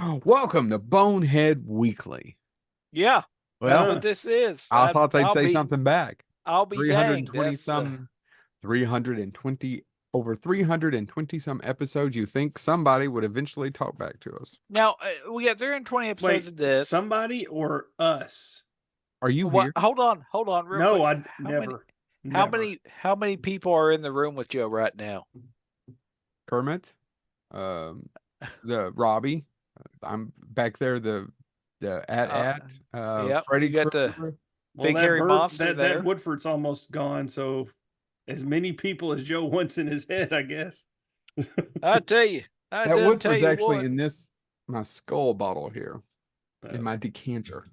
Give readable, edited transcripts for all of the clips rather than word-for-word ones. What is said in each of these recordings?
Welcome to Bonehead Weekly. Yeah, that's Well, what this is. I thought they'd say something back. I'll be danged. 320 That's some, 320, over 320 some episodes. You think somebody would eventually talk back to us. now we got 320 episodes Wait, of this. somebody or us? Are you What? here? Hold on, real No, quick. I'd How never. how many people are in the room with Joe right now? Kermit? Um, the Robbie. I'm back there, the Yep, Freddy you got the Krueger. Well, big that hairy monster that there. Woodford's almost gone. So, as many people as Joe wants in his head, I guess. I tell you, I That done tell Woodford's you actually what. in my skull bottle here, in Uh, my decanter.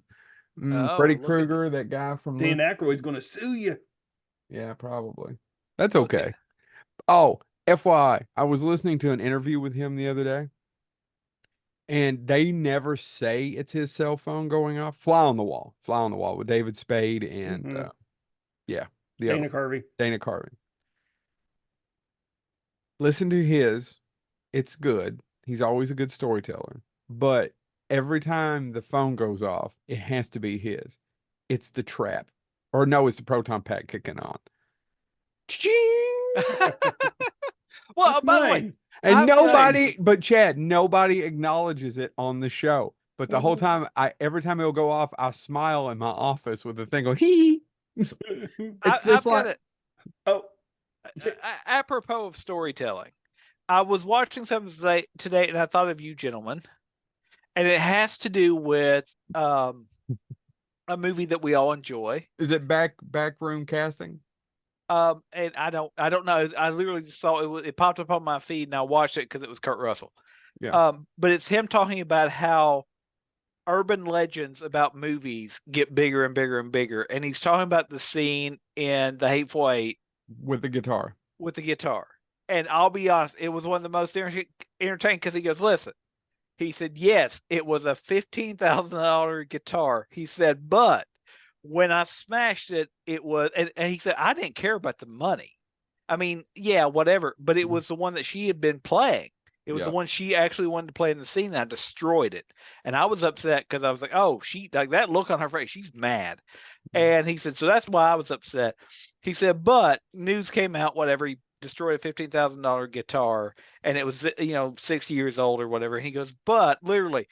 Oh, Freddy look at Krueger, that guy from Dan Aykroyd's going to sue you. Yeah, probably. That's look at. okay. Oh, FYI, I was listening to an interview with him the other day, and they never say it's his cell phone going off. Fly on the wall with David Spade and Mhm. yeah, the Dana other Carvey. Dana Carvey. Listen to his. It's good. He's always a good storyteller, but every time the phone goes off, it has to be his. It's the trap. Or no, it's the proton pack kicking on. Well, That's by the way, mine. And I but Chad, nobody acknowledges it on the show. But the whole Well, time, every time it'll go off, I smile in my office with the thing going, hee. It's just I've got like, it. oh, Apropos of storytelling, I was watching something today, and I thought of you gentlemen, and it has to do with a movie that we all enjoy. is it back room casting? And I don't know. I literally just saw it popped up on my feed, and I watched it because it was Kurt Russell. Yeah. But it's him talking about how urban legends about movies get bigger and bigger and bigger, and he's talking about the scene in The Hateful Eight With the guitar. with the guitar. And I'll be honest, it was one of the most entertaining because he goes, listen, he said, yes, it was a $15,000 guitar. He said, but when I smashed it, it was, and he said, I didn't care about the money. I mean, yeah, whatever, but it was the one that she had been playing. It was the Yeah. one she actually wanted to play in the scene, and I destroyed it. And I was upset because I was like, oh, she, like that look on her face, she's mad. And he said, so that's why I was upset. He said, but news came out, whatever. He destroyed a $15,000 guitar, and it was 6 years old or whatever. And he goes, but literally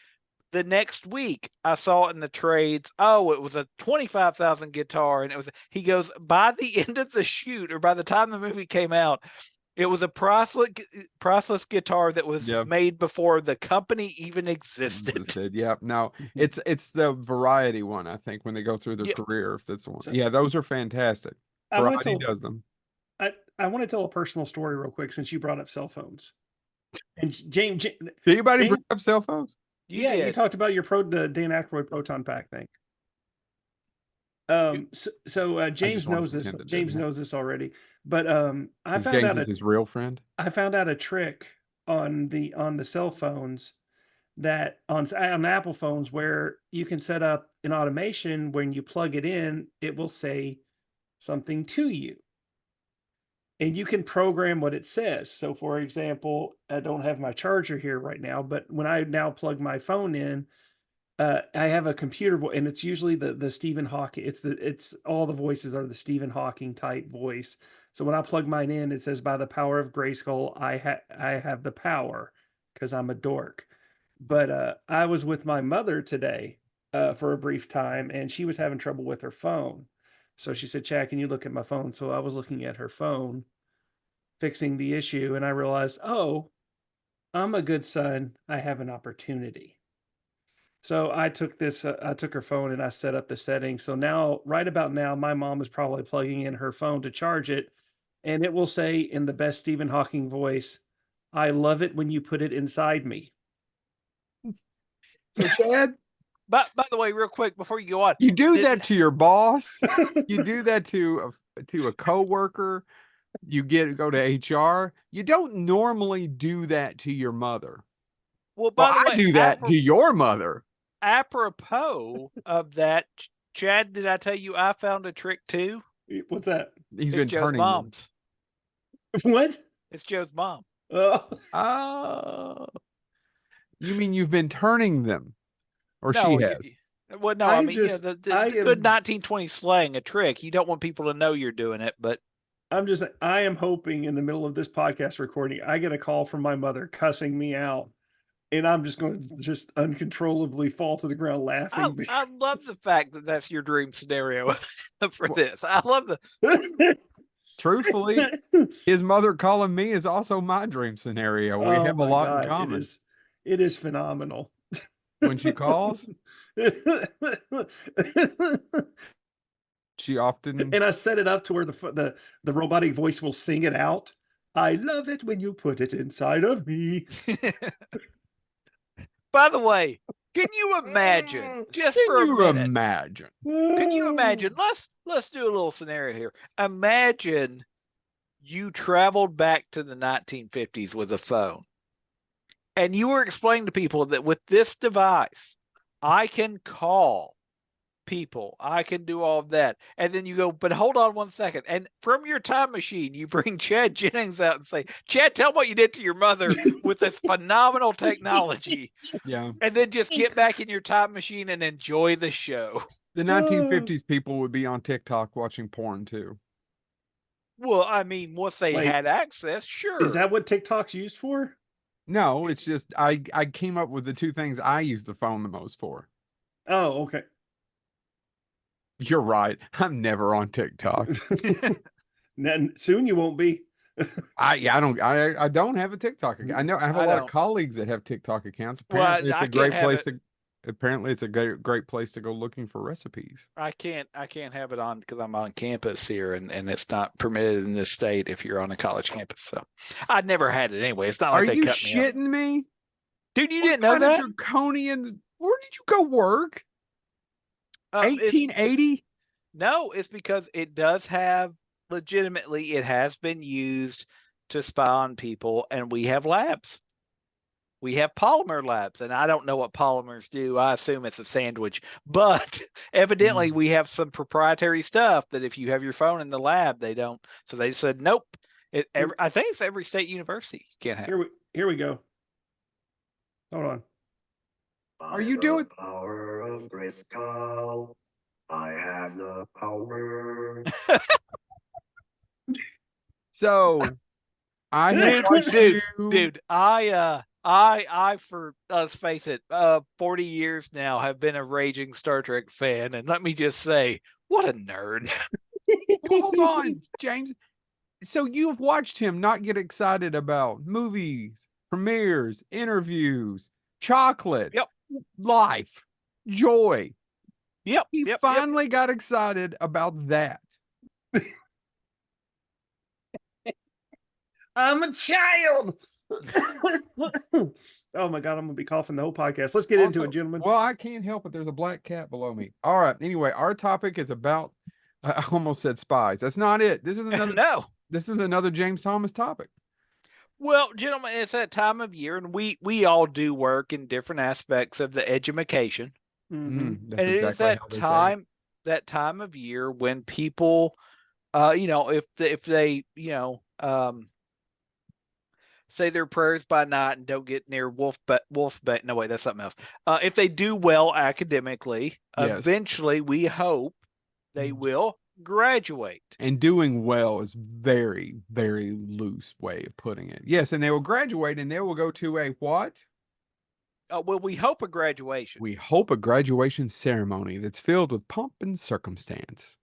the next week I saw it in the trades. Oh, it was a 25,000 guitar, and it was. He goes, by the end of the shoot, or by the time the movie came out, it was a priceless guitar that was Yeah. made before the company even existed. Yeah. No, it's the variety one, I think, when they go through their Yeah. career, if that's the one. So- Yeah, those are fantastic. I want to Variety tell. does them. I want to tell a personal story real quick since you brought up cell phones. And James, Did anybody James bring up cell phones? You yeah, you did. talked about your the Dan Aykroyd proton pack thing. James just wanted knows to this. pretend it James didn't. knows this already. But James is his real friend. I found out a trick on the cell phones that on Apple phones where you can set up an automation when you plug it in, it will say something to you. And you can program what it says. So for example, I don't have my charger here right now, but when I now plug my phone in, I have a computer voice, and it's usually the Stephen Hawking. It's all the voices are the Stephen Hawking type voice. So when I plug mine in, it says, "By the power of Grayskull, I have the power," because I'm a dork. But I was with my mother today for a brief time, and she was having trouble with her phone. So she said, "Chad, can you look at my phone?" So I was looking at her phone, fixing the issue, and I realized, oh, I'm a good son. I have an opportunity. So I took her phone and I set up the settings. So now, right about now, my mom is probably plugging in her phone to charge it, and it will say in the best Stephen Hawking voice, "I love it when you put it inside me." So, Chad, But by the way, real quick before you go on, you do that to your boss. You do that to a coworker. You go to HR. You don't normally do that to your mother. well, Well, by the I way, do that to your mother. apropos of that, Chad, did I tell you I found a trick too? What's that? He's It's been Joe's turning them. mom's. What? It's Joe's mom. Oh, Oh. You mean you've been turning them, or No, she has? well, no, I I mean, you know, just- the I good am- 1920 slang, a trick. You don't want people to know you're doing it, but I am hoping in the middle of this podcast recording, I get a call from my mother cussing me out, and I'm just going to just uncontrollably fall to the ground laughing. I love the fact that that's your dream scenario for this. I love the. Truthfully, his mother calling me is also my dream scenario. We Oh have a my lot God, in common. It is phenomenal. When she calls, she often. And I set it up to where the robotic voice will sing it out. I love it when you put it inside of me. By the way, can you imagine just Can for a you minute? imagine? Can you imagine? Let's do a little scenario here. Imagine you traveled back to the 1950s with a phone, and you were explaining to people that with this device, I can call people, I can do all of that, and then you go, but hold on one second, and from your time machine, you bring Chad Jennings out and say, Chad, tell what you did to your mother with this phenomenal technology, Yeah. and then just get back in your time machine and enjoy the show. The 1950s people would be on TikTok watching porn too. Well, I mean, once they Wait, had access, sure. Is that what TikTok's used for? No, it's just I came up with the two things I use the phone the most for. Oh, okay. You're right. I'm never on TikTok. Then soon you won't be. I don't have a TikTok account. I know I have a I lot don't. of colleagues that have TikTok accounts. Well, Apparently it's I a great can't have place to apparently it's a great place to go looking for recipes. I can't have it on because I'm on campus here, and it's not permitted in this state if you're on a college campus. So I'd never had it anyway. It's not like Are they you cut me off. shitting me? Dude, you What didn't know kind of that? draconian? Where did you go work? It's- 1880? No, it's because it does have legitimately. It has been used to spy on people, and we have labs. We have polymer labs, and I don't know what polymers do. I assume it's a sandwich, but evidently we have some proprietary stuff that if you have your phone in the lab, they don't. So they said, nope. I think it's every state university you can't have. Here we go. Hold on. Are you doing? Power of Grayskull. I have the power. So I have watched dude, you. dude, for let's face it, 40 years now have been a raging Star Trek fan, and let me just say, what a nerd. Hold on, James. So you've watched him not get excited about movies, premieres, interviews, chocolate, Yep. life, joy. Yep. He yep. finally got excited about that. I'm a child. Oh my God, I'm gonna be coughing the whole podcast. Let's get into Also- it, gentlemen. Well, I can't help it. There's a black cat below me. All right. Anyway, our topic is about. I almost said spies. That's not it. This is another. No. This is another James Thomas topic. Well, gentlemen, it's that time of year, and we all do work in different aspects of the education. Mhm. That's And it is exactly that how they say it. that time of year when people, if they, say their prayers by night and don't get near wolf's bait. No, wait, that's something else. If they do well academically, Yes. eventually we hope they will graduate. And doing well is very, very loose way of putting it. Yes, and they will graduate and they will go to a what? Well, we hope a graduation. We hope a graduation ceremony that's filled with pomp and circumstance.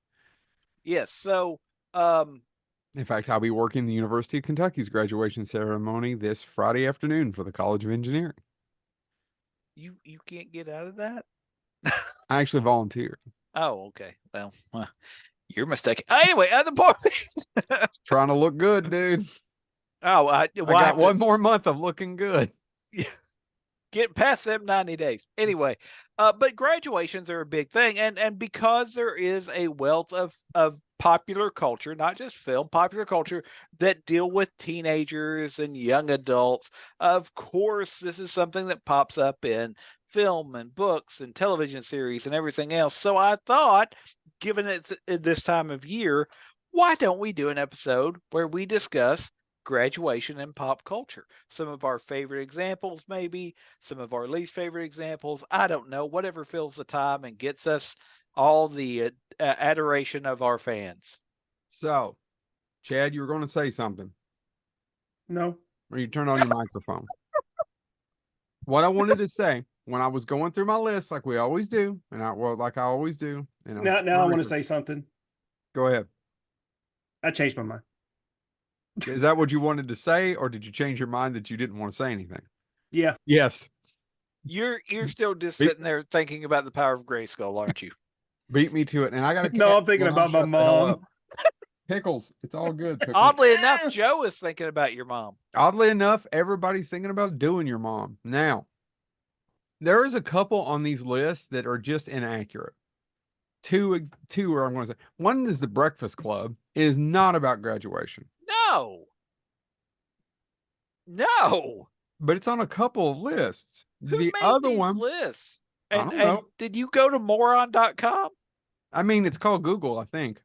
Yes. So, In fact, I'll be working the University of Kentucky's graduation ceremony this Friday afternoon for the College of Engineering. you can't get out of that. I actually volunteered. Oh, okay. Well, you're mistaken. Anyway, other part. Trying to look good, dude. Oh, I got one more month of looking good. Get past them 90 days. Anyway, but graduations are a big thing, and because there is a wealth of popular culture, not just film, popular culture that deal with teenagers and young adults. Of course, this is something that pops up in film and books and television series and everything else. So I thought, given it's this time of year, why don't we do an episode where we discuss graduation and pop culture. Some of our favorite examples, maybe some of our least favorite examples. I don't know. Whatever fills the time and gets us all the adoration of our fans. So, Chad, you were going to say something, No. or you turn on your microphone. What I wanted to say when I was going through my list, like we always do, and like I always do, and Now I want to say something. Go ahead. I changed my mind. Is that what you wanted to say, or did you change your mind that you didn't want to say anything? Yeah. Yes. You're still just sitting there thinking about the power of Grayskull, aren't you? Beat me to it. And I got a No, I'm thinking about my mom. Pickles. It's all good. Pickles. Oddly enough, Joe is thinking about your mom. Oddly enough, everybody's thinking about doing your mom. Now, there is a couple on these lists that are just inaccurate. Two are I'm going to say. One is The Breakfast Club. It is not about graduation. No. But it's on a couple of lists. Who the made other these one lists? I And, don't know. and did you go to moron.com? I mean, it's called Google, I think.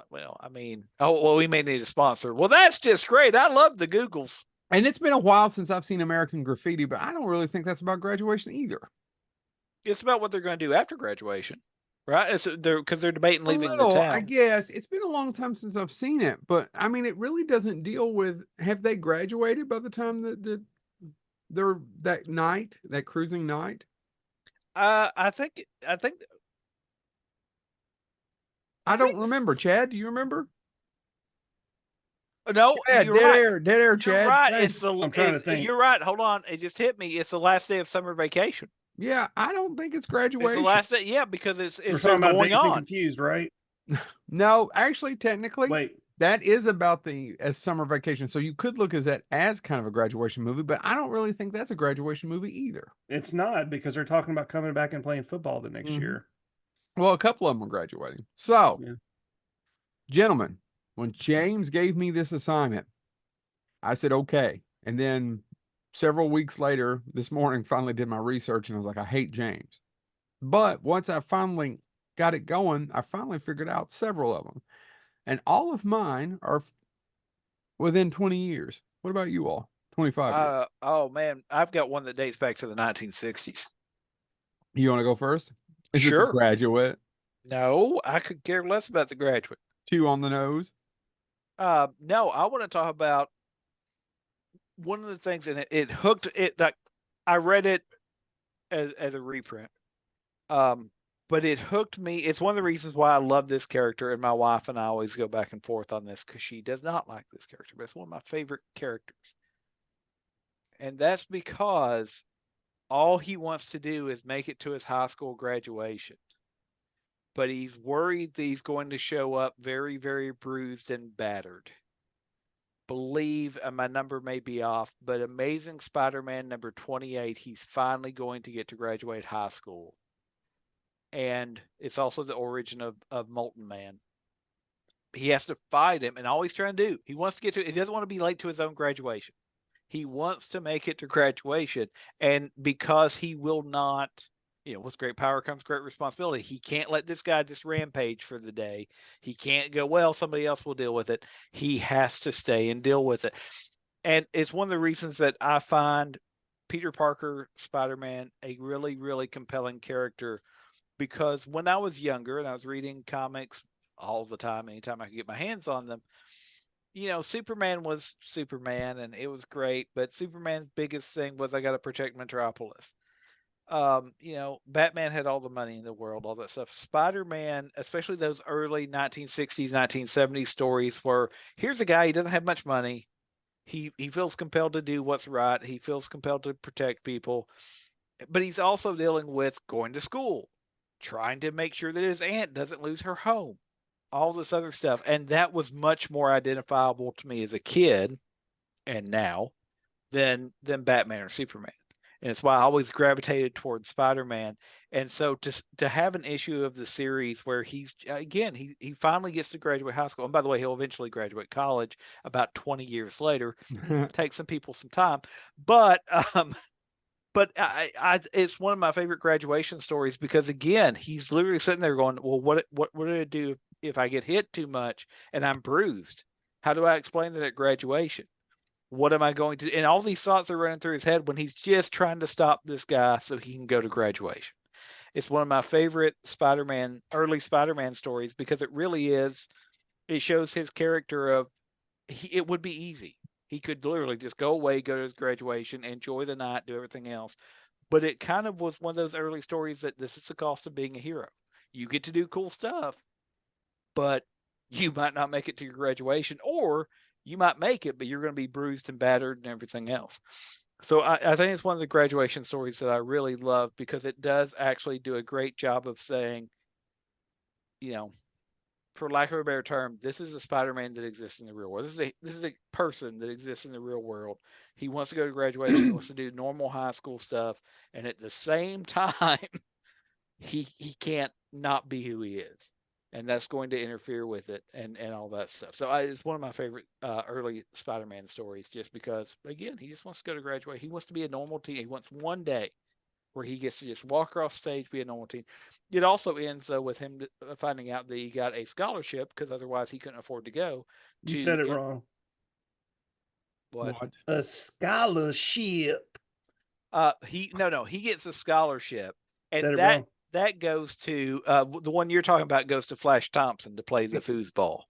Well, I mean, we may need a sponsor. Well, that's just great. I love the Googles. And it's been a while since I've seen American Graffiti, but I don't really think that's about graduation either. It's about what they're going to do after graduation, right? Because they're debating leaving little, the town. I guess it's been a long time since I've seen it, but I mean, it really doesn't deal with have they graduated by the time that they're that cruising night. I think I don't remember. Chad, do you remember? no. Yeah, You're dead right. air, Chad. You're right. Thanks. I'm trying to think. You're right. Hold on. It just hit me. It's the last day of summer vacation. Yeah, I don't think it's It's graduation. the last day. Yeah, because it's We're talking about going Dazed and on. Confused, right? No, actually, technically, Wait. that is about as summer vacation. So you could look at that as kind of a graduation movie, but I don't really think that's a graduation movie either. It's not, because they're talking about coming back and playing football the next Mhm. year. Well, a couple of them are graduating. So, Yeah. gentlemen, when James gave me this assignment, I said, okay. And then several weeks later, this morning, finally did my research and I was like, I hate James. But once I finally got it going, I finally figured out several of them. And all of mine are within 20 years. What about you all? 25 years. Oh man, I've got one that dates back to the 1960s. You want to go first? Is it The Sure. Graduate? No, I could care less about The Graduate. 2 on the nose? No, I want to talk about one of the things, and it hooked it. Like I read it as a reprint, but it hooked me. It's one of the reasons why I love this character, and my wife and I always go back and forth on this because she does not like this character, but it's one of my favorite characters, and that's because all he wants to do is make it to his high school graduation. But he's worried that he's going to show up very, very bruised and battered. Believe, and my number may be off, but Amazing Spider-Man number 28, he's finally going to get to graduate high school. And it's also the origin of Molten Man. He has to fight him, and all he's trying to do, he doesn't want to be late to his own graduation. He wants to make it to graduation, and because he will not, with great power comes great responsibility. He can't let this guy just rampage for the day. He can't go, well, somebody else will deal with it. He has to stay and deal with it. And it's one of the reasons that I find Peter Parker, Spider-Man, a really, really compelling character, because when I was younger and I was reading comics all the time, anytime I could get my hands on them, Superman was Superman and it was great, but Superman's biggest thing was I got to protect Metropolis. Batman had all the money in the world, all that stuff. Spider-Man, especially those early 1960s, 1970s stories where here's a guy, he doesn't have much money. He feels compelled to do what's right. He feels compelled to protect people, but he's also dealing with going to school, trying to make sure that his aunt doesn't lose her home, all this other stuff. And that was much more identifiable to me as a kid and now than Batman or Superman. And it's why I always gravitated towards Spider-Man. And so to have an issue of the series where he's, again, he finally gets to graduate high school. And by the way, he'll eventually graduate college about 20 years later. Takes some people some time. But it's one of my favorite graduation stories because, again, he's literally sitting there going, well, what do I do if I get hit too much and I'm bruised? How do I explain that at graduation? What am I going to? And all these thoughts are running through his head when he's just trying to stop this guy so he can go to graduation. It's one of my favorite early Spider-Man stories, because it really is. It shows his character of it would be easy. He could literally just go away, go to his graduation, enjoy the night, do everything else. But it kind of was one of those early stories that this is the cost of being a hero. You get to do cool stuff, but you might not make it to your graduation, or you might make it, but you're going to be bruised and battered and everything else. So I think it's one of the graduation stories that I really love, because it does actually do a great job of saying, for lack of a better term, this is a Spider-Man that exists in the real world. This is a person that exists in the real world. He wants to go to graduation. He wants to do normal high school stuff, and at the same time, he can't not be who he is, and that's going to interfere with it and all that stuff. So it's one of my favorite early Spider-Man stories, just because, again, he just wants to go to graduate. He wants to be a normal teen. He wants one day where he gets to just walk across stage, be a normal teen. It also ends with him finding out that he got a scholarship, because otherwise he couldn't afford to go. You said it wrong. What? A scholarship. He gets a scholarship, Said and it wrong. that goes to the one you're talking about, goes to Flash Thompson to play the foosball.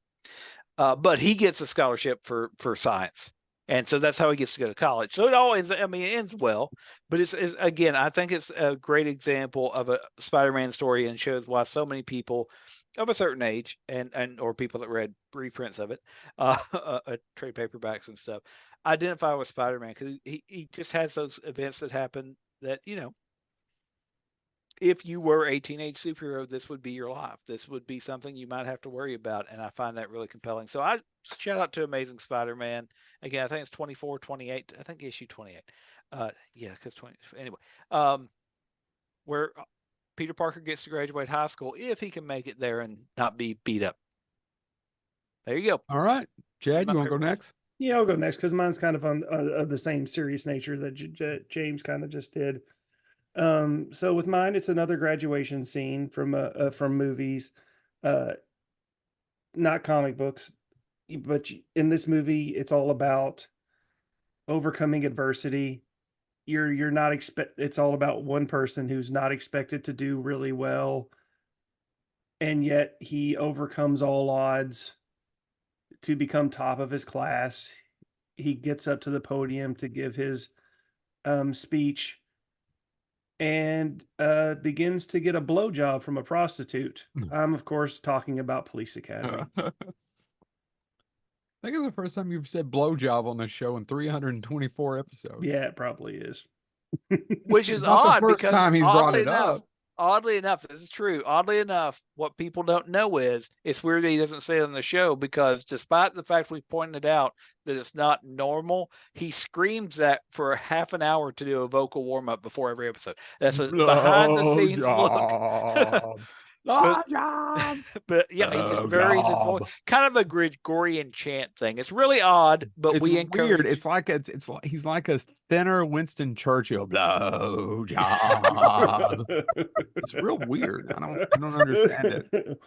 But he gets a scholarship for science. And so that's how he gets to go to college. So it all ends, it ends well, but it's again, I think it's a great example of a Spider-Man story, and shows why so many people of a certain age or people that read reprints of it, trade paperbacks and stuff, identify with Spider-Man, because he just has those events that happen that, if you were a teenage superhero, this would be your life. This would be something you might have to worry about. And I find that really compelling. So I shout out to Amazing Spider-Man. Again, I think it's 24, 28. I think issue 28. Yeah, because 20. Anyway, where Peter Parker gets to graduate high school, if he can make it there and not be beat up. There you go. All right. Chad, you want to go next? Yeah, I'll go next, because mine's kind of on of the same serious nature that James kind of just did. So with mine, it's another graduation scene from movies, not comic books, but in this movie, it's all about overcoming adversity. You're not it's all about one person who's not expected to do really well, and yet he overcomes all odds to become top of his class. He gets up to the podium to give his speech, and begins to get a blowjob from a prostitute. I'm, of course, talking about Police Academy. I think it's the first time you've said blowjob on this show in 324 episodes. Yeah, it probably is. Which is Not odd, the first because time he brought it up. Oddly enough, this is true. Oddly enough, what people don't know is, it's weird that he doesn't say it on the show, because despite the fact we pointed out that it's not normal, he screams that for a half an hour to do a vocal warm up before every episode. That's a behind the scenes look. But yeah, he just varies his voice, kind of a Gregorian chant thing. It's really odd, but It's we weird. encourage. It's like he's like a thinner Winston Churchill. Blowjob. It's real weird. I don't understand it.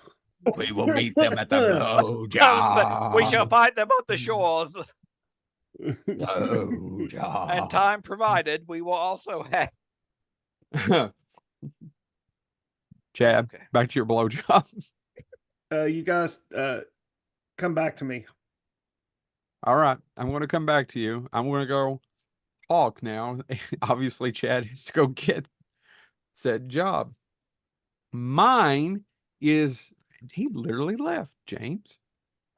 We will meet them at the blowjob. We shall find them on the shores. Blowjob. And time provided, we will also have. Chad, Okay. back to your blowjob. You guys, come back to me. All right, I'm going to come back to you. I'm going to go talk now. Obviously, Chad has to go get said job. Mine is, he literally left, James.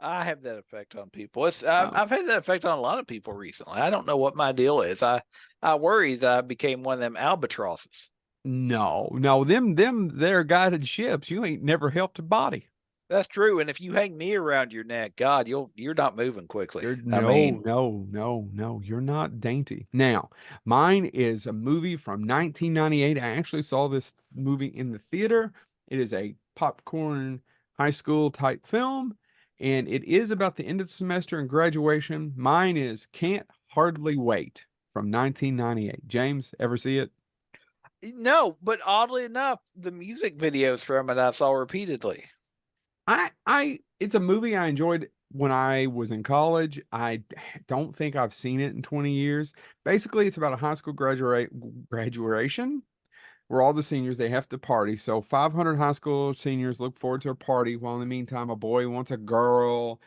I have that effect on people. I've had that effect on a lot of people recently. I don't know what my deal is. I worry that I became one of them albatrosses. No, they're guided ships. You ain't never helped a body. That's true. And if you hang me around your neck, God, you're not moving quickly. No, you're not dainty. Now, mine is a movie from 1998. I actually saw this movie in the theater. It is a popcorn high school type film, and it is about the end of the semester and graduation. Mine is Can't Hardly Wait from 1998. James, ever see it? No, but oddly enough, the music videos from it I saw repeatedly. It's a movie I enjoyed when I was in college. I don't think I've seen it in 20 years. Basically, it's about a high school graduation where all the seniors they have to party. So 500 high school seniors look forward to a party, while in the meantime, a boy wants a girl,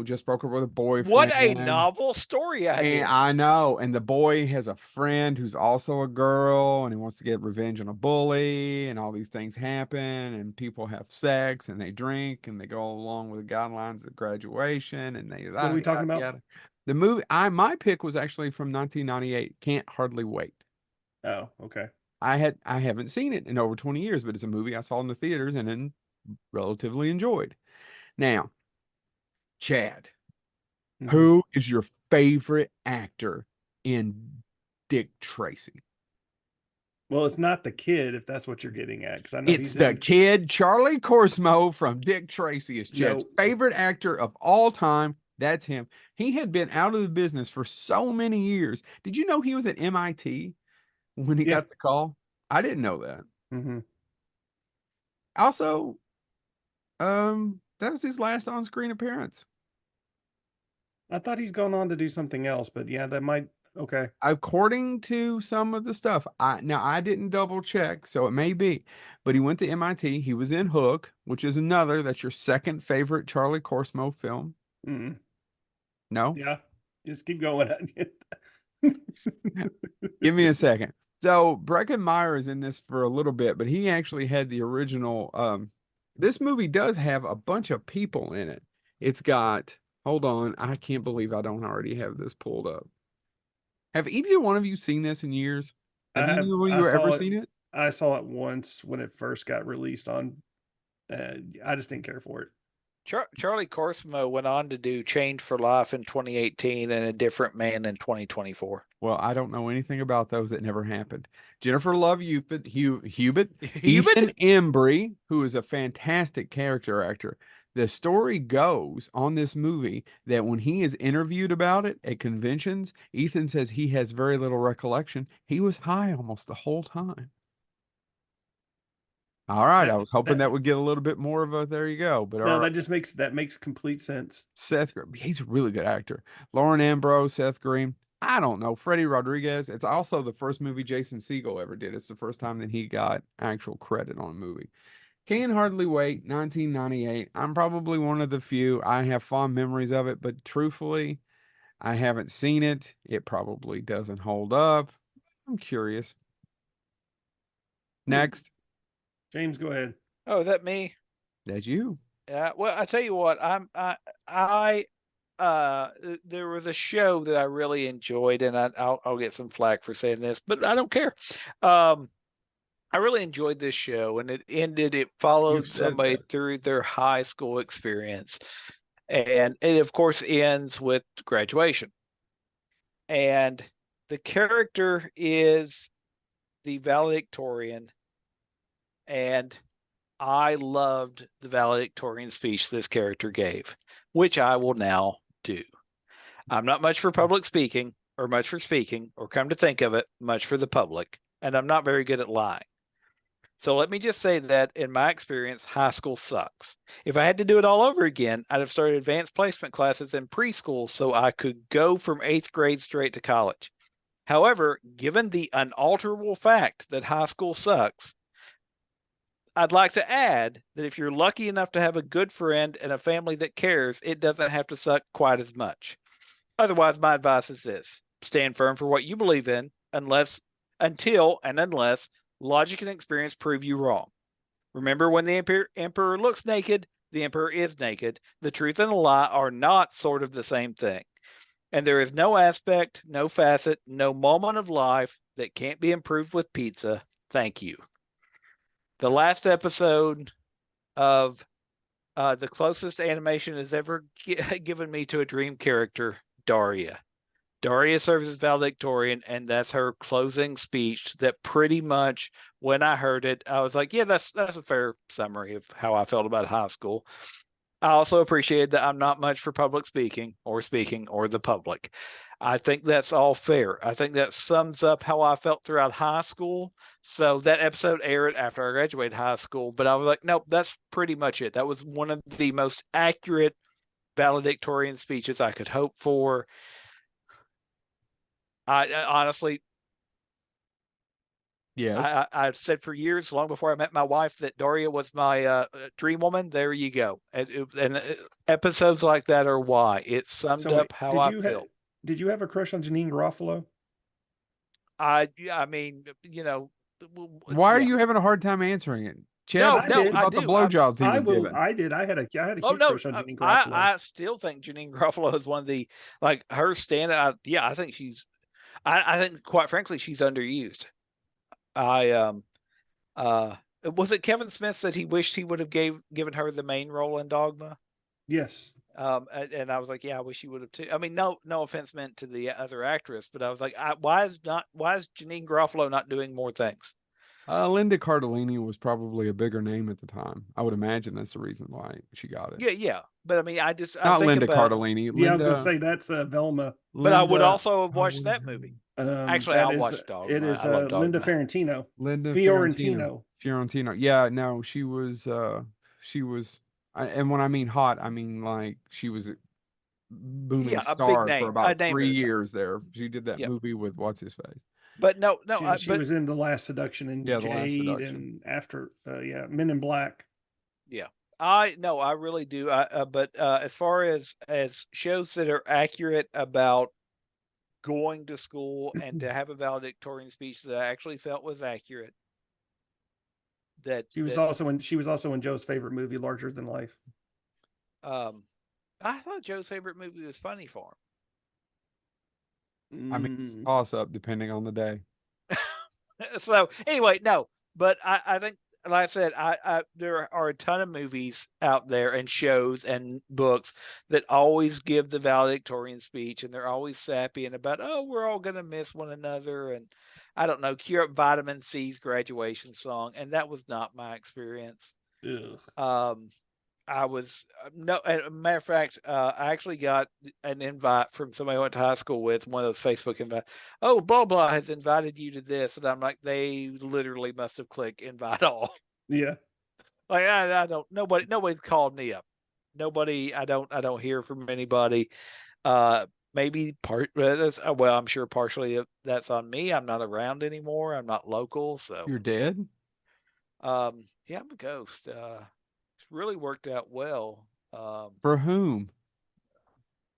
just broke up with a What a boyfriend. novel story And idea. I know, and the boy has a friend who's also a girl, and he wants to get revenge on a bully, and all these things happen, and people have sex, and they drink, and they go along with the guidelines of graduation, and they What are we talking about? yada. The movie, my pick was actually from 1998. Can't Hardly Wait. Oh, okay. I haven't seen it in over 20 years, but it's a movie I saw in the theaters and then relatively enjoyed. Now, Chad, Mhm. who is your favorite actor in Dick Tracy? Well, it's not the kid, if that's what you're getting at, because I know It's he's the in. kid. Charlie Corsmo from Dick Tracy is Chad's No. favorite actor of all time. That's him. He had been out of the business for so many years. Did you know he was at MIT when he Yeah. got the call? I didn't know that. Hmm. Also, that was his last on-screen appearance. I thought he's gone on to do something else, but yeah, that might. Okay. According to some of the stuff, I didn't double check, so it may be, but he went to MIT. He was in Hook, which is that's your second favorite Charlie Corsmo film. Mm. No? Yeah. Just keep going. Give me a second. So Breckin Meyer is in this for a little bit, but he actually had the original. This movie does have a bunch of people in it. It's got, hold on, I can't believe I don't already have this pulled up. Have either one of you seen this in years? Have either of you ever seen it? I saw it once when it first got released on. I just didn't care for it. Charlie Corsmo went on to do Chained for Life in 2018 and A Different Man in 2024. Well, I don't know anything about those. That never happened. Jennifer Love Hewitt, Hewitt? Ethan Embry, who is a fantastic character actor. The story goes on this movie that when he is interviewed about it at conventions, Ethan says he has very little recollection. He was high almost the whole time. All right, I was hoping that would get a little bit more of a there you go, but all No, right. that makes complete sense. Seth, he's a really good actor. Lauren Ambrose, Seth Green. I don't know. Freddie Rodriguez. It's also the first movie Jason Segel ever did. It's the first time that he got actual credit on a movie. Can Hardly Wait, 1998. I'm probably one of the few. I have fond memories of it, but truthfully, I haven't seen it. It probably doesn't hold up. I'm curious. Next. James, go ahead. Oh, is that me? That's you. Yeah. Well, I tell you what, there was a show that I really enjoyed, and I'll get some flack for saying this, but I don't care. I really enjoyed this show, and it followed somebody through their high school experience, and it of course ends with graduation. And the character is the valedictorian, and I loved the valedictorian speech this character gave, which I will now do. I'm not much for public speaking, or much for speaking, or come to think of it, much for the public, and I'm not very good at lying. So let me just say that in my experience, high school sucks. If I had to do it all over again, I'd have started advanced placement classes in preschool so I could go from 8th grade straight to college. However, given the unalterable fact that high school sucks, I'd like to add that if you're lucky enough to have a good friend and a family that cares, it doesn't have to suck quite as much. Otherwise, my advice is this: stand firm for what you believe in, unless logic and experience prove you wrong. Remember, when the emperor looks naked, the emperor is naked. The truth and the lie are not sort of the same thing. And there is no aspect, no facet, no moment of life that can't be improved with pizza. Thank you. The last episode of the closest animation has ever given me to a dream character, Daria. Daria serves as valedictorian, and that's her closing speech that pretty much, when I heard it, I was like, yeah, that's a fair summary of how I felt about high school. I also appreciated that I'm not much for public speaking or the public. I think that's all fair. I think that sums up how I felt throughout high school. So that episode aired after I graduated high school, but I was like, nope, that's pretty much it. That was one of the most accurate valedictorian speeches I could hope for. I honestly, Yes. I've said for years, long before I met my wife, that Doria was my dream woman. There you go. And episodes like that are why. It summed So wait, up how I feel. did you have a crush on Janine Garofalo? I mean, Why are yeah. you having a hard time answering it? Chad, No, I tell did. me I about the do. blowjobs he was giving. I did. I had a Oh huge no, crush on Janine Garofalo. I still think Janine Garofalo is one of the, like, her stand. Yeah, I think I think, quite frankly, she's underused. Was it Kevin Smith that he wished he would have given her the main role in Dogma? Yes. And I was like, yeah, I wish he would have too. I mean, no offense meant to the other actress, but I was like, why is Janine Garofalo not doing more things? Linda Cardellini was probably a bigger name at the time. I would imagine that's the reason why she got it. Yeah. But I mean, I Not think Linda about, Cardellini. Yeah, I was Linda, going to say that's Velma. but I would Linda- also have what watched was that her movie. name? Actually, That I'll is- watch Dogma. It is I love Linda Dogma. Fiorentino. Linda Fiorentino. Fiorentino. Yeah, no, she was, and when I mean hot, I mean like she was a booming Yeah, a big star name, for a about name 3 at a time. years there. She did that Yep. movie with what's his face. But no, She was in The Last Seduction and Yeah, The Last Jade Seduction. and after Men in Black. yeah, I really do. But as far as shows that are accurate about going to school and to have a valedictorian speech that I actually felt was accurate, She was also in Joe's favorite movie, Larger Than Life. I thought Joe's favorite movie was Funny Farm. I mean, it's a toss up depending on the day. So anyway, no, but I think, like I said, there are a ton of movies out there and shows and books that always give the valedictorian speech, and they're always sappy and about, oh, we're all gonna miss one another, and I don't know, cue up Vitamin C's graduation song, and that was not my experience. Ugh. I was as a matter of fact, I actually got an invite from somebody I went to high school with, one of those Facebook invites. Oh, blah blah has invited you to this, and I'm like, they literally must have clicked invite all. Yeah. Like I don't, nobody's called me up. Nobody, I don't hear from anybody. Maybe well, I'm sure partially that's on me. I'm not around anymore. I'm not local, so You're dead? yeah, I'm a ghost. It's really worked out well. For whom?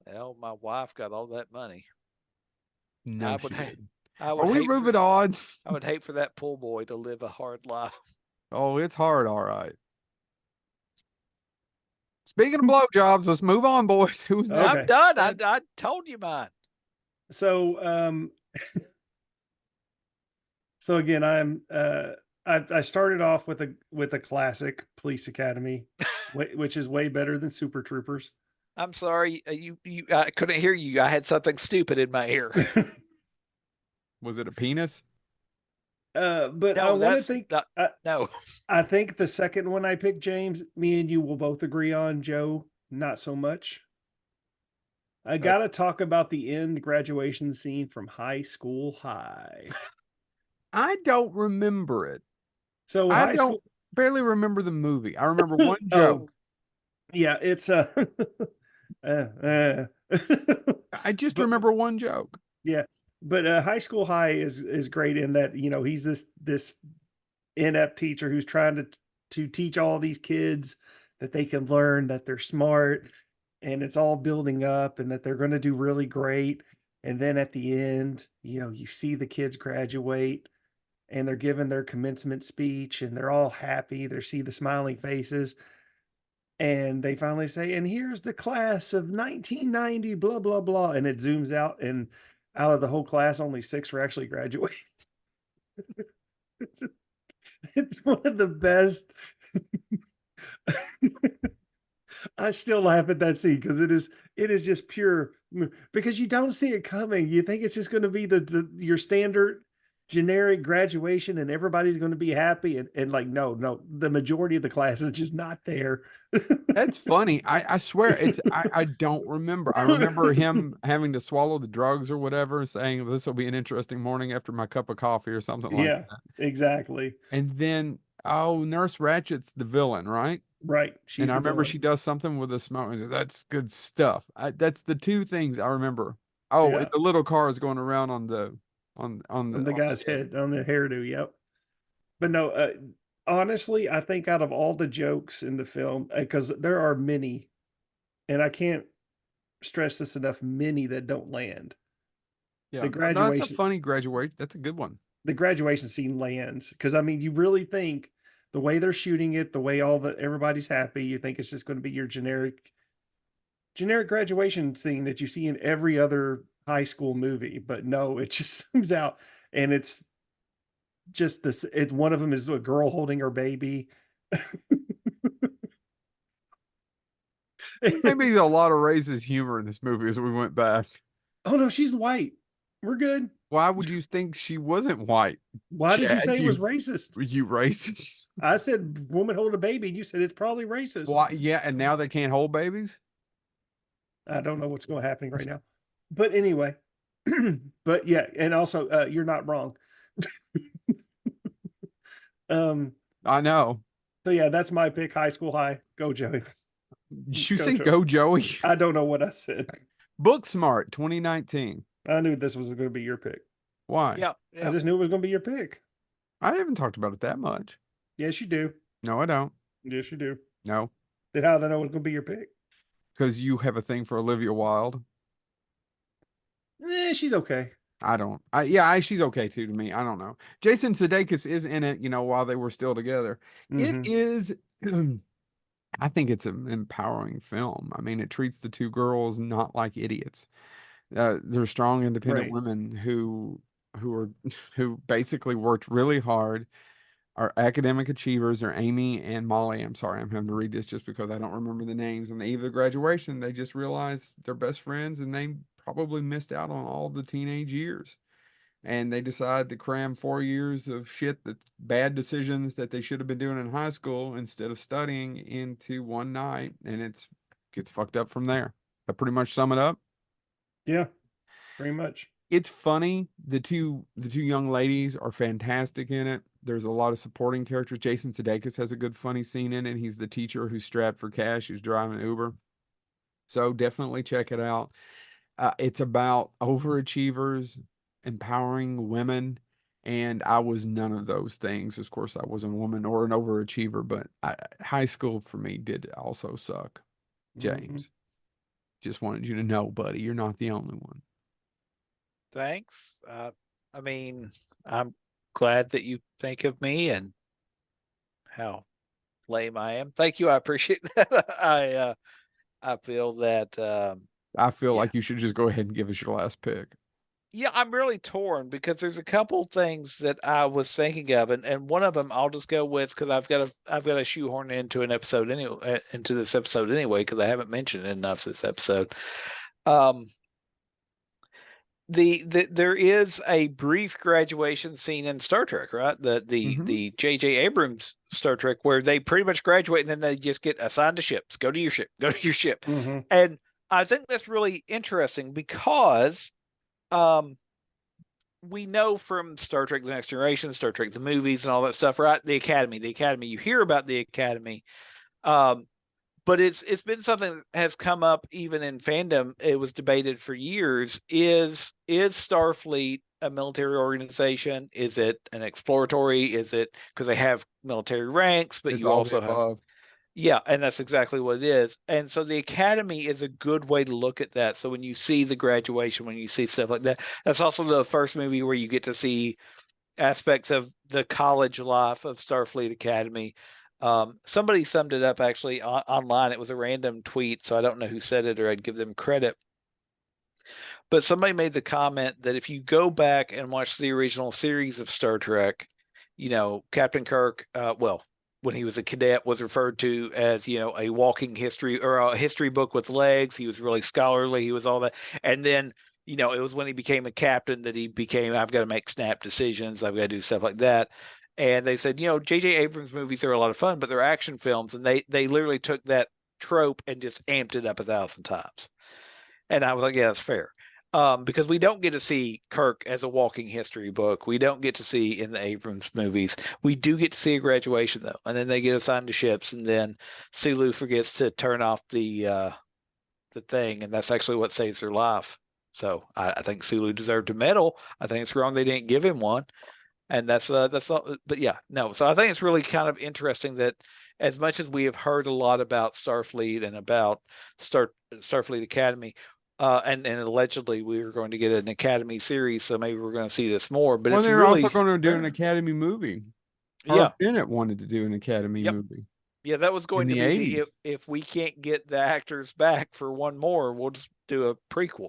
Well, my wife got all that money. No, would she ha- didn't. I would Are we hate for- moving on? I would hate for that pool boy to live a hard life. Oh, it's hard, all right. Speaking of blowjobs, let's move on, boys. Who's Okay. next? I'm done. I told you mine. So so again, I started off with a classic, Police Academy, which is way better than Super Troopers. I'm sorry. I couldn't hear you. I had something stupid in my ear. Was it a penis? But I No, want to that's think. not, no. I think the second one I picked, James, me and you will both agree on. Joe, not so much. I gotta talk about the end graduation scene from High School High. I don't remember it. So I High don't School, barely remember the movie. I remember one joke. yeah, it's I just but- remember one joke. yeah, but High School High is great in that, you know, he's this inept teacher who's trying to teach all these kids that they can learn, that they're smart, and it's all building up and that they're going to do really great. And then at the end, you know, you see the kids graduate and they're giving their commencement speech and they're all happy. They see the smiling faces. And they finally say, and here's the class of 1990, blah, blah, blah. And it zooms out, and out of the whole class, only 6 were actually graduating. It's one of the best. I still laugh at that scene because it is just pure, because you don't see it coming. You think it's just going to be your standard generic graduation and everybody's going to be happy, and like no, the majority of the class is just not there. That's funny. I swear I don't remember. I remember him having to swallow the drugs or whatever and saying this will be an interesting morning after my cup of coffee or something like Yeah, that. exactly. And then Nurse Ratchet's the villain, right? Right. She's And I the remember villain. she does something with the smoke. And says, that's good stuff. That's the two things I remember. Oh, and Yeah. the little car is going around on the On the guy's head, on the hairdo. Yep. But no, honestly, I think out of all the jokes in the film, because there are many, and I can't stress this enough, many that don't land. Yeah, The no, that's a graduation, funny graduation. That's a good one. the graduation scene lands because I mean, you really think the way they're shooting it, the way everybody's happy, you think it's just going to be your generic graduation scene that you see in every other high school movie. But no, it just comes out and it's just this. It's one of them is a girl holding her baby. Maybe a lot of racist humor in this movie as we went back. Oh no, she's white. We're good. Why would you think she wasn't white? Why did you Chad, say it was racist? you racist? I said woman hold a baby. You said it's probably racist. Why? Yeah, and now they can't hold babies. I don't know what's going happening right now. But anyway, but yeah, and also you're not wrong. um I know. so yeah, that's my pick, High School High. Go Joey. Did you Go, say Joey. go Joey? I don't know what I said. Booksmart 2019. I knew this was going to be your pick. Why? Yeah. I just knew it was going to be your pick. I haven't talked about it that much. Yes, you do. No, I don't. Yes, you do. No, Then how did I know it was going to be your pick? because you have a thing for Olivia Wilde. She's okay. I don't. She's okay too to me. I don't know. Jason Sudeikis is in it, while they were still together. It Mhm. is. I think it's an empowering film. I mean, it treats the two girls not like idiots. They're strong, independent Right. women who who basically worked really hard, are academic achievers. They're Amy and Molly. I'm sorry, I'm having to read this just because I don't remember the names. On the eve of the graduation, they just realized they're best friends and they probably missed out on all the teenage years. And they decide to cram 4 years of shit, that bad decisions that they should have been doing in high school instead of studying, into one night, and gets fucked up from there. I pretty much sum it up. Yeah, pretty much. It's funny. The two young ladies are fantastic in it. There's a lot of supporting characters. Jason Sudeikis has a good funny scene in it. He's the teacher who's strapped for cash, who's driving Uber. So definitely check it out. It's about overachievers, empowering women, and I was none of those things. Of course, I wasn't a woman or an overachiever, but high school for me did also suck. James, just wanted you to know, buddy, you're not the only one. Thanks. I mean, I'm glad that you think of me and how lame I am. Thank you. I appreciate that. I feel that I feel Yeah. like you should just go ahead and give us your last pick. yeah, I'm really torn because there's a couple things that I was thinking of, and one of them I'll just go with because I've got to shoehorn into an episode anyway, into this episode anyway, because I haven't mentioned it enough this episode. There is a brief graduation scene in Star Trek, right? The J.J. Abrams Star Trek, where they pretty much graduate and then they just get assigned to ships. Go to your ship. Go to your ship. Mhm. And I think that's really interesting because we know from Star Trek: The Next Generation, Star Trek the movies, and all that stuff, right? The Academy. You hear about the Academy. But it's been something that has come up even in fandom. It was debated for years. Is Starfleet a military organization? Is it an exploratory? Is it because they have military ranks, but It's you all also the have above. yeah, and that's exactly what it is. And so the Academy is a good way to look at that. So when you see the graduation, when you see stuff like that, that's also the first movie where you get to see aspects of the college life of Starfleet Academy. Somebody summed it up actually online. It was a random tweet, so I don't know who said it or I'd give them credit. But somebody made the comment that if you go back and watch the original series of Star Trek, Captain Kirk, when he was a cadet, was referred to as, a walking history or a history book with legs. He was really scholarly. He was all that. And then, it was when he became a captain that he became, I've got to make snap decisions. I've got to do stuff like that. And they said, J.J. Abrams movies are a lot of fun, but they're action films. And they literally took that trope and just amped it up 1,000 times. And I was like, yeah, that's fair. Because we don't get to see Kirk as a walking history book. We don't get to see in the Abrams movies. We do get to see a graduation though, and then they get assigned to ships, and then Sulu forgets to turn off the thing, and that's actually what saves her life. So I think Sulu deserved a medal. I think it's wrong they didn't give him one, and that's all. But yeah, no. So I think it's really kind of interesting that as much as we have heard a lot about Starfleet and about Starfleet Academy, and allegedly we were going to get an Academy series, so maybe we're going to see this more. But Well, it's they're really, also going to do an Academy movie. yeah, Harv Bennett wanted to do an Academy Yep. movie. yeah, that was going in to the be 80s. if we can't get the actors back for one more, we'll just do a prequel.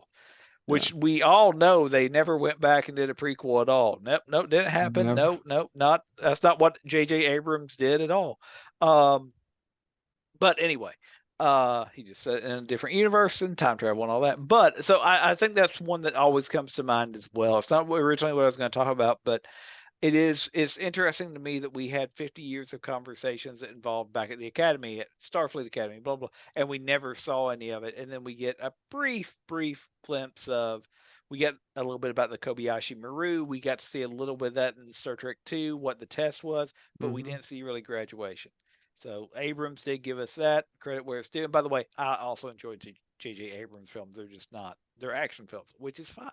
Which we all know they never went back and did a prequel at all. Nope, didn't happen. Never. Nope, that's not what J.J. Abrams did at all. But anyway, he just said in a different universe and time travel and all that. But so I think that's one that always comes to mind as well. It's not originally what I was going to talk about, but it's interesting to me that we had 50 years of conversations that involved back at the Academy, at Starfleet Academy, blah blah, and we never saw any of it. And then we get a brief glimpse of, we get a little bit about the Kobayashi Maru. We got to see a little bit of that in Star Trek 2, what the test was, but we didn't see really graduation. So Abrams did give us that credit where it's due. And by the way, I also enjoyed J.J. Abrams films. They're just not, they're action films, which is fine.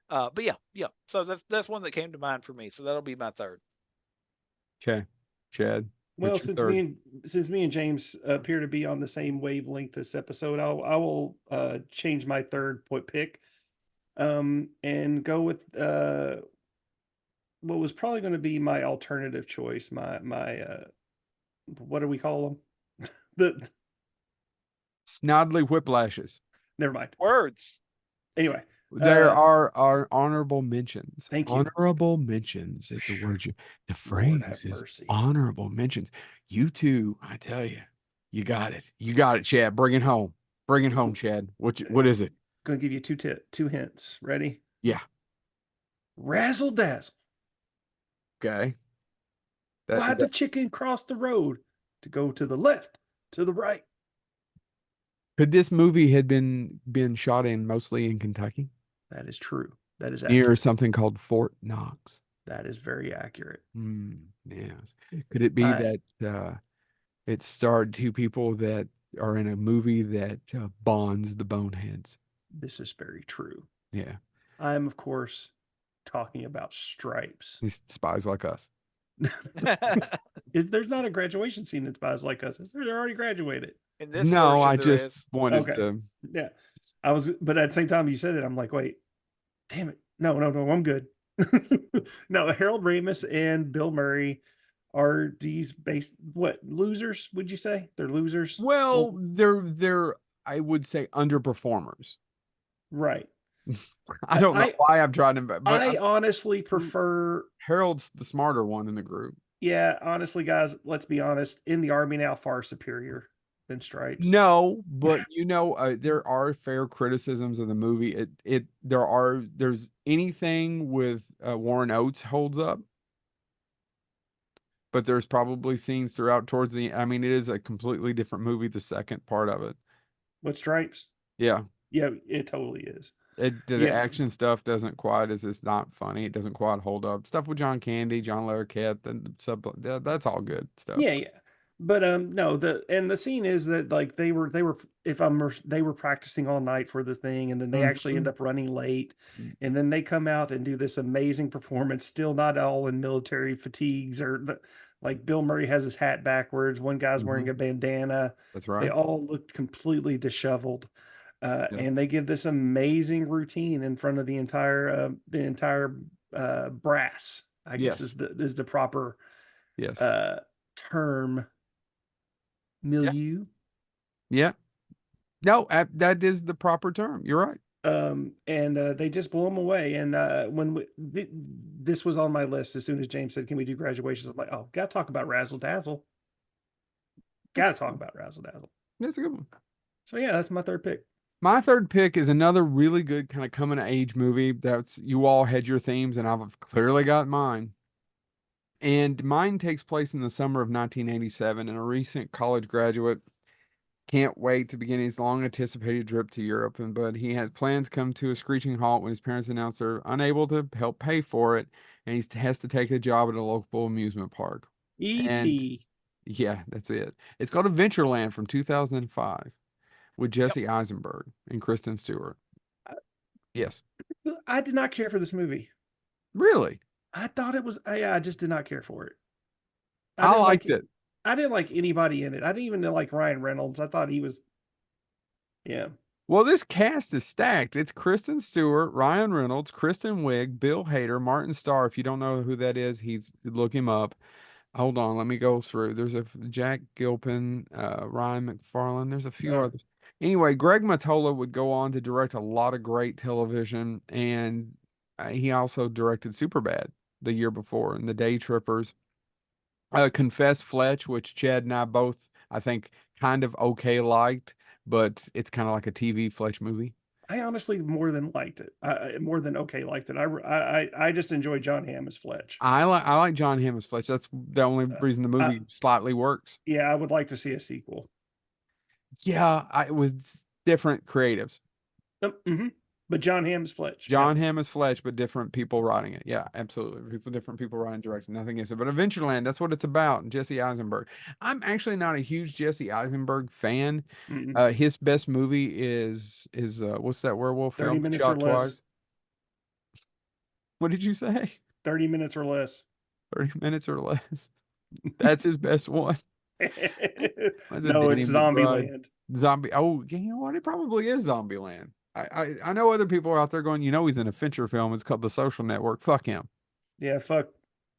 But yeah. So that's one that came to mind for me. So that'll be my third. Okay, Chad. Well, what's your since me and James appear to be on the same wavelength this episode, I will change my third pick, and go with what was probably going to be my alternative choice. My what do we call them? The Snodley Whiplashes. never mind. Words. Anyway, There are honorable mentions. Thank you. Honorable mentions is the word the Lord have phrase is mercy. honorable mentions. You two, I tell you, you got it. You got it, Chad. Bring it home. Bring it home, Chad. What is it? Going to give you two hints. Ready? Yeah. Razzle dazzle. Okay. Why'd the chicken cross the road to go to the left, to the right? Could this movie had been shot in mostly in Kentucky That is true. That is near accurate. something called Fort Knox? That is very accurate. Yes. Could it be that it starred two people that are in a movie that bonds the boneheads? This is very true. Yeah. I'm, of course, talking about Stripes. These spies like us. There's not a graduation scene in Spies Like Us. They're already graduated. In this No, version, I there just is. wanted Okay. to. Yeah. But at the same time you said it, I'm like, wait, damn it. No, I'm good. No, Harold Ramis and Bill Murray are these losers, would you say? They're losers? Well, they're I would say underperformers. Right. I don't know why I'm trying to, but I honestly prefer. Harold's the smarter one in the group. Yeah, honestly, guys, let's be honest. In the Army now, far superior than Stripes. No, but there are fair criticisms of the movie. There's anything with Warren Oates holds up, but there's probably scenes throughout towards the. I mean, it is a completely different movie. The second part of it. What, Stripes? Yeah. Yeah, it totally is. The action stuff doesn't quite it's not funny. It doesn't quite hold up. Stuff with John Candy, John Larroquette, and stuff. That's all good stuff. Yeah. But no, the scene is that like they were practicing all night for the thing, and then they actually end up running late, and then they come out and do this amazing performance, still not all in military fatigues like Bill Murray has his hat backwards, one guy's wearing a bandana. That's right. They all looked completely disheveled. And they give this amazing routine in front of the entire brass, I guess is the proper term. Milieu. Yeah. No, that is the proper term. You're right. And they just blow them away. And when this was on my list, as soon as James said, "Can we do graduations?" I'm like, "Oh, gotta talk about Razzle Dazzle. Gotta talk about Razzle Dazzle." That's a good one. So yeah, that's my third pick. My third pick is another really good kind of coming of age movie. You all had your themes, and I've clearly got mine. And mine takes place in the summer of 1987, and a recent college graduate Can't wait to begin his long anticipated trip to Europe, but he has plans come to a screeching halt when his parents announce they're unable to help pay for it, and he has to take a job at a local amusement park. And E.T. yeah, that's it. It's called Adventureland from 2005 with Yep. Jesse Eisenberg and Kristen Stewart. Yes. I did not care for this movie. Really? I thought it was. I just did not care for it. I didn't liked like it. I didn't like anybody in it. I didn't even know like Ryan Reynolds. I thought he was. Yeah. Well, this cast is stacked. It's Kristen Stewart, Ryan Reynolds, Kristen Wiig, Bill Hader, Martin Starr. If you don't know who that is, look him up. Hold on, let me go through. There's a Jack Gilpin, Ryan McFarlane. There's a few others. Anyway, Greg Mottola would go on to direct a lot of great television, and he also directed Superbad the year before and The Day Trippers. Confess Fletch, which Chad and I both, I think, kind of okay liked, but it's kind of like a TV Fletch movie. I honestly more than liked it. More than okay liked it. I just enjoy John Hamm as Fletch. I like John Hamm as Fletch. That's the only reason the movie slightly works. Yeah, I would like to see a sequel. Yeah, with different creatives. Mm-hmm. But John Hamm as Fletch. John Hamm as Fletch, but different people writing it. Yeah, absolutely. Different people writing, directing. Nothing is it. But Adventureland, that's what it's about. Jesse Eisenberg. I'm actually not a huge Jesse Eisenberg fan. Mm-mm. His best movie is what's that werewolf 30 film? minutes Shot or less. Twice. What did you say? 30 minutes or less. 30 minutes or less. That's his best one. No, Danny it's McBride. Zombieland. Zombie. Oh, you know what? It probably is Zombieland. I know other people are out there going, he's in a Fincher film. It's called The Social Network. Fuck him. Yeah, fuck.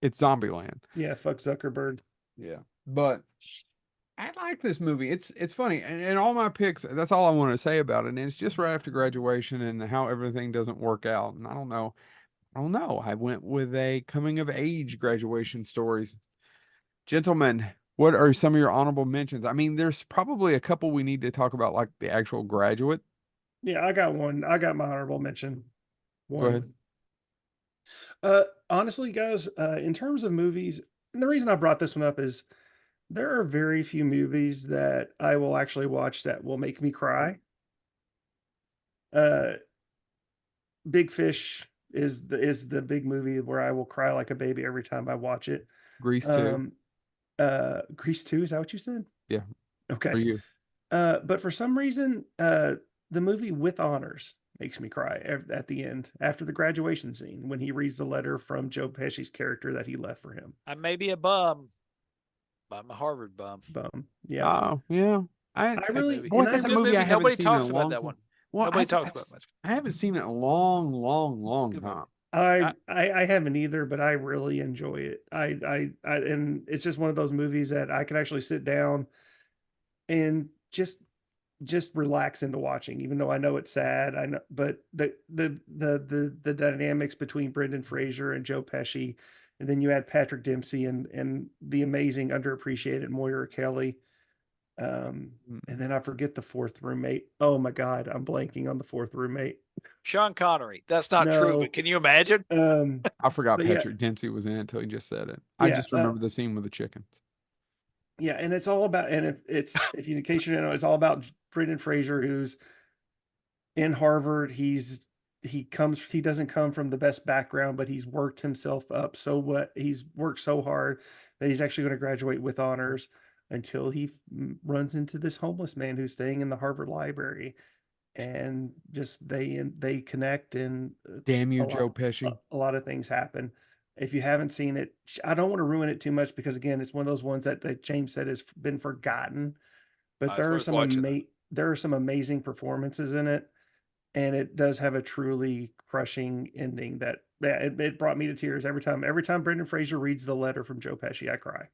It's Zombieland. Yeah, fuck Zuckerberg. Yeah. But I like this movie. It's funny. And all my picks, that's all I want to say about it. And it's just right after graduation and how everything doesn't work out. And I don't know. I went with a coming of age graduation stories. Gentlemen, what are some of your honorable mentions? I mean, there's probably a couple we need to talk about, like The Actual Graduate. Yeah, I got one. I got my honorable mention. One. Go ahead. Honestly, guys, in terms of movies, and the reason I brought this one up is there are very few movies that I will actually watch that will make me cry. Big Fish is the big movie where I will cry like a baby every time I watch it. Grease 2. Grease 2, is that what you said? Yeah. Okay. For you. But for some reason, the movie With Honors makes me cry at the end after the graduation scene when he reads the letter from Joe Pesci's character that he left for him. I may be a bum, but I'm a Harvard bum. Yeah. Oh, yeah. I really, boy, and that's I- a movie I haven't Nobody seen in a talks about long that time. one. Well, Nobody talks about it much. I haven't seen it in a long Good time. I haven't either, but I really enjoy it. I and it's just one of those movies that I can actually sit down and just relax into watching, even though I know it's sad. I know, but the dynamics between Brendan Fraser and Joe Pesci, and then you add Patrick Dempsey and the amazing underappreciated Moira Kelly. And then I forget the fourth roommate. Oh my God, I'm blanking on the fourth roommate. Sean Connery. That's not true, No. but can you imagine? I forgot But yeah. Patrick Dempsey was in it until you just said it. I Yeah, just remember the scene with the chickens. Yeah, and it's all about, and if you, in case you don't know, it's all about Brendan Fraser, who's in Harvard. He doesn't come from the best background, but he's worked himself up. He's worked so hard that he's actually going to graduate with honors until he runs into this homeless man who's staying in the Harvard library, and just they connect, and Damn you, Joe Pesci. a lot of things happen. If you haven't seen it, I don't want to ruin it too much because again, it's one of those ones that James said has been forgotten. But It's there are worth some watching. there are some amazing performances in it, and it does have a truly crushing ending that it brought me to tears every time. Every time Brendan Fraser reads the letter from Joe Pesci, I cry.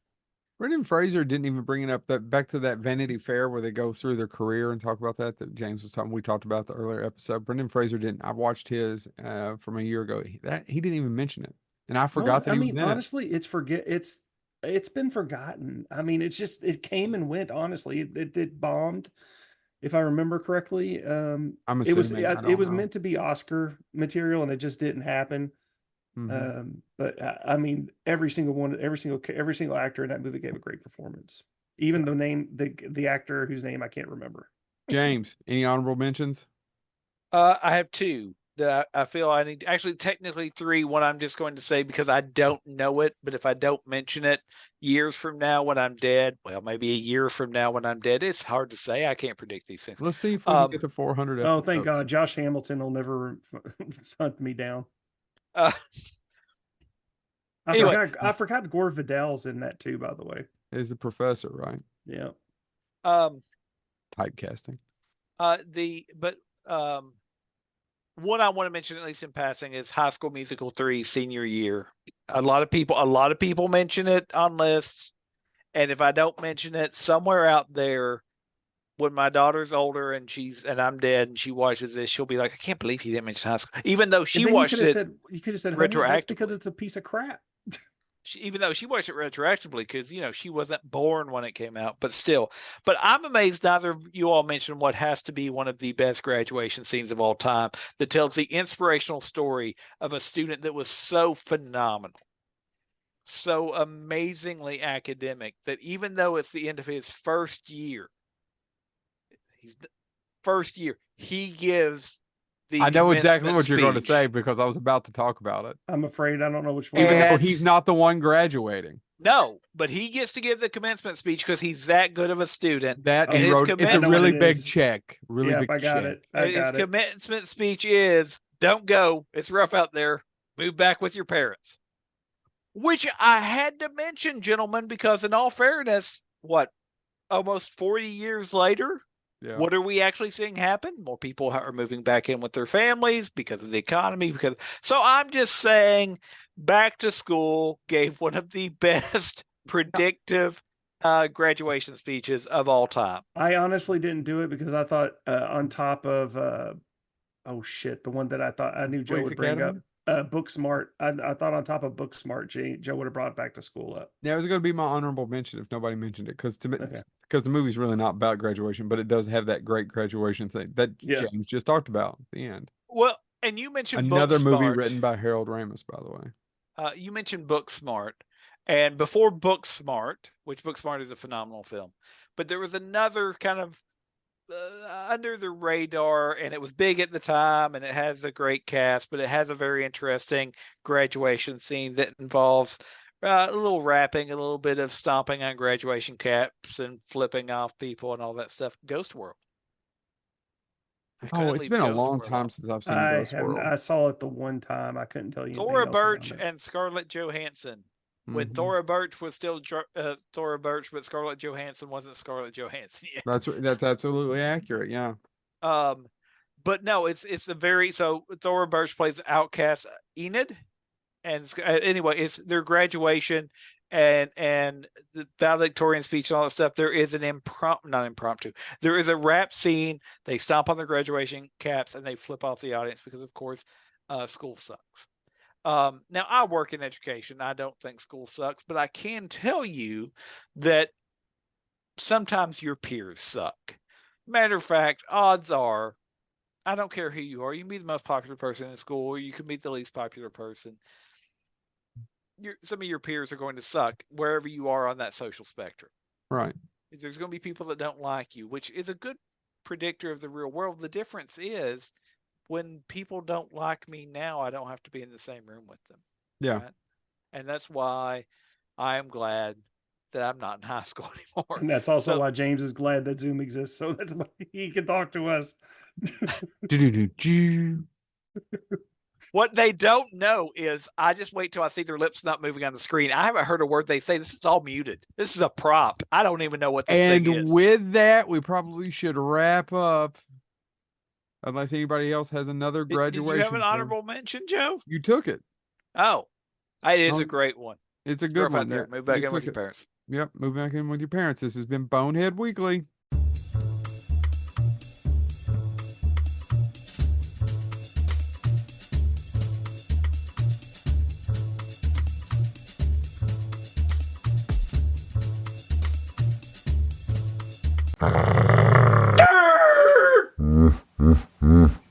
Brendan Fraser didn't even bring it up back to that Vanity Fair where they go through their career and talk about that James was talking. We talked about the earlier episode. Brendan Fraser didn't. I watched his from a year ago. He didn't even mention it, and I forgot that he was in honestly, it's been forgotten. I mean, it came and went. Honestly, it bombed, if I remember correctly. I'm it was assuming. it was meant to be Oscar material, and it just didn't happen. Mm-hmm. But I mean, every single actor in that movie gave a great performance. Even the name, the actor whose name I can't remember. James, any honorable mentions? I have two that I feel I need. Actually, technically three. One I'm just going to say because I don't know it, but if I don't mention it years from now when I'm dead, well, maybe a year from now when I'm dead, it's hard to say. I can't predict these things. Let's see if we can get to 400 Oh, episodes. thank God. Josh Hamilton will never hunt me down. Uh, I Anyway. forgot Gore Vidal's in that too, by the way. Is the professor, right? Yeah. Typecasting. One I want to mention, at least in passing, is High School Musical 3 senior year. A lot of people mention it on lists. And if I don't mention it, somewhere out there, when my daughter's older and I'm dead and she watches this, she'll be like, I can't believe he didn't mention High School. Even though she watched it. You could have said, honey, that's because retroactively. it's a piece of crap. Even though she watched it retroactively, because she wasn't born when it came out, but still. But I'm amazed neither of you all mentioned what has to be one of the best graduation scenes of all time, that tells the inspirational story of a student that was so phenomenal, so amazingly academic, that even though it's the end of his first year, he gives I know exactly what you're going to say because I was about to talk about it. I'm afraid I don't know which one. Even though he's not the one graduating. No, but he gets to give the commencement speech because he's that good of a student. It's a really big check. Really big I got check. it. His commencement speech is, don't go. It's rough out there. Move back with your parents. Which I had to mention, gentlemen, because in all fairness, almost 40 years later, yeah. What are we actually seeing happen? More people are moving back in with their families because of the economy. So I'm just saying, back to school gave one of the best predictive graduation speeches of all time. I honestly didn't do it because I thought on top of the one that I thought I knew Joe would bring up. Booksmart. I thought on top of Booksmart, Joe would have brought Back to School up. Yeah, it was going to be my honorable mention if nobody mentioned it, because the movie's really not about graduation, but it does have that great graduation thing that James just talked about at the end. Well, and you mentioned another Booksmart. movie written by Harold Ramis, by the way. You mentioned Booksmart, and before Booksmart, which Booksmart is a phenomenal film, but there was another kind of under the radar, and it was big at the time, and it has a great cast, but it has a very interesting graduation scene that involves a little rapping, a little bit of stomping on graduation caps and flipping off people and all that stuff. Ghost World. It's been a long time since I've seen Ghost World. I saw it the one time. I couldn't tell you. Thora Birch and Scarlett Johansson. When Thora Birch was still Thora Birch, but Scarlett Johansson wasn't Scarlett Johansson yet. That's absolutely accurate. Yeah. But no, so Thora Birch plays Outcast Enid, and anyway, it's their graduation and the valedictorian speech and all that stuff. There is an impromptu. There is a rap scene. They stomp on their graduation caps and they flip off the audience because, of course, school sucks. Now, I work in education. I don't think school sucks, but I can tell you that sometimes your peers suck. Matter of fact, odds are, I don't care who you are. You can be the most popular person in school, or you can be the least popular person. Some of your peers are going to suck wherever you are on that social spectrum. Right. There's going to be people that don't like you, which is a good predictor of the real world. The difference is, when people don't like me now, I don't have to be in the same room with them. Yeah. Right? And that's why I am glad that I'm not in high school anymore. And that's also why James is glad that Zoom exists. So that's why he can talk to us. What they don't know is I just wait till I see their lips not moving on the screen. I haven't heard a word they say. This is all muted. This is a prop. I don't even know what this thing is. And with that, we probably should wrap up. Unless anybody else has another graduation. Did you have an honorable mention, Joe? You took it. Oh, it is a great one. It's a good one. There. Move back in with your parents. Yep, move back in with your parents. This has been Bonehead Weekly.